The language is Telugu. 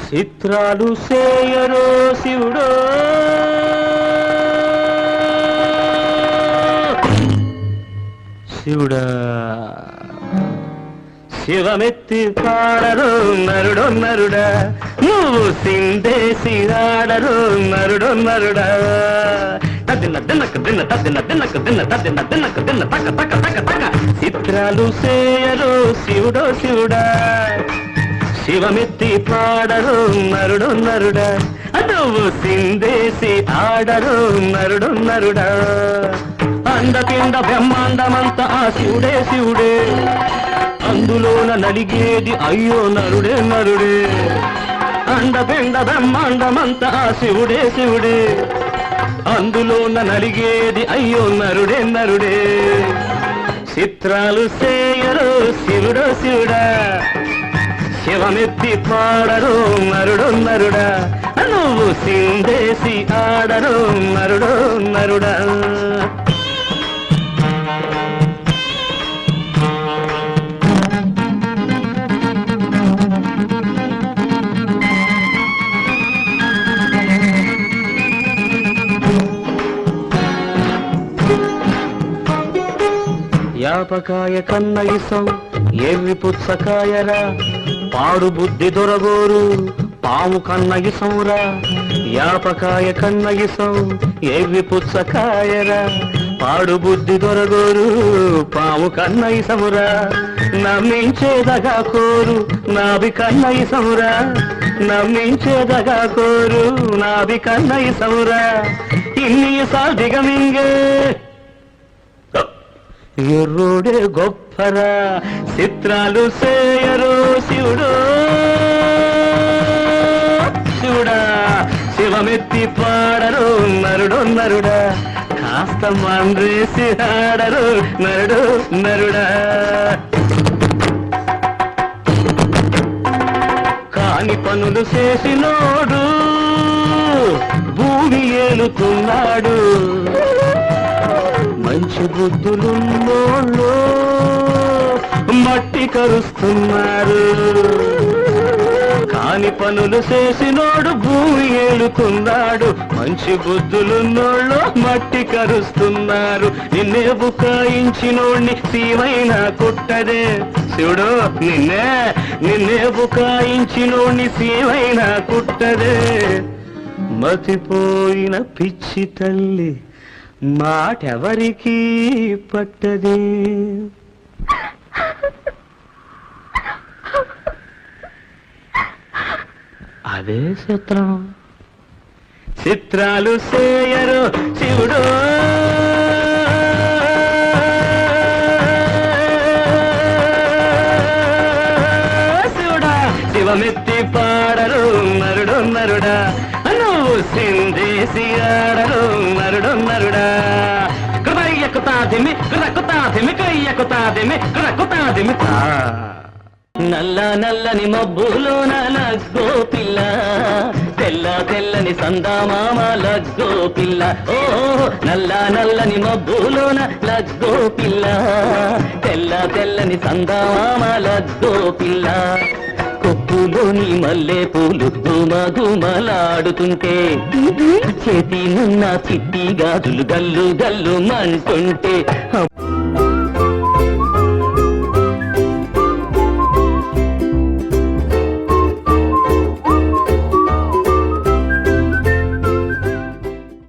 చిత్రాలు సేయరో శివుడో శివుడా శివమెత్తి పాడరు నరుడో నరుడా నువ్వు సిందేసి ఆడరు నరుడో నరుడా తదిన దినక దిన తదిన దినక దిన తదిన దినక దిన తక తక తక తక చిత్రాలు సేయరు శివుడో శివుడా శివమెత్తి పాడరు నరుడో నరుడా నువ్వు సిందేసి ఆడరు నరుడో నరుడా అండపిండ బ్రహ్మాండమంతా ఆ శివుడే శివుడే అందులోన నలిగేది అయ్యో నరుడే నరుడే అండపిండ బ్రహ్మాండమంతా ఆ శివుడే శివుడే అందులోన నలిగేది అయ్యో నరుడే నరుడే చిత్రాలు సేయరు శివుడో శివుడా శివమెత్తి పాడరు నరుడో నరుడా నువ్వు సిందేసి ఆడరు నరుడో నరుడా యాపకాయ కన్న ఇసం ఎర్రి పుచ్చకాయరా పాడు బుద్ధి దొరగోరు పాము కన్న ఇసంరా యాపకాయ కన్న ఇసం ఎర్రి పుచ్చకాయరా పాడు బుద్ధి దొరగోరు పాము కన్న ఇసమురా నమ్మించేదగా కోరు నాభి కన్న ఇసమురా నమ్మించేదగా కోరు నాభి కన్న ఇసమురా ఇన్ని సాల్ దిగమింగే ఎర్రోడే గొప్పరా చిత్రాలు సేయరు శివుడు శివుడా శివమెత్తి పాడరు నరుడో నరుడా కాస్త మండ్రేసి ఆడరు నరుడు నరుడా కాని పనులు చేసినోడు భూమి ఏలుతున్నాడు మంచి బుద్ధులున్నోళ్ళు మట్టి కరుస్తున్నారు కాని పనులు చేసినోడు భూమి ఏలుతున్నాడు మంచి బుద్ధులున్నోళ్ళు మట్టి కరుస్తున్నారు నిన్నే బుకాయించినోడిని సీమైనా కుట్టదే శివుడు నిన్నే బుకాయించినోడిని సీమైనా కుట్టదే మతిపోయిన పిచ్చి తల్లి మాటెవరికి పట్టది అదే చిత్రం చిత్రాలు సేయరు శివుడు శివుడా శివమెత్తి పాడరు నరుడు నరుడా నువ్వు సిందేసి ఆడరు నరుడు నరుడా కృతయ్యకుతాదిమి కృతకుతాదిమి కయ్యకుతాదిమి కృతకుతాదిమి నల్ల నల్లని మబ్బులోన లగ్గో పిల్ల తెల్ల తెల్లని సందామామ లగ్గో పిల్ల ఓ నల్ల నల్లని మబ్బులోన లగ్గో పిల్ల తెల్ల తెల్లని సందామామ లగ్గో పిల్ల కొప్పులోని మల్లె పూలు గుమ గుమలాడుతుంటే చేతి నున్న చిట్టి గాజులు గల్లు గల్లు మంటుంటే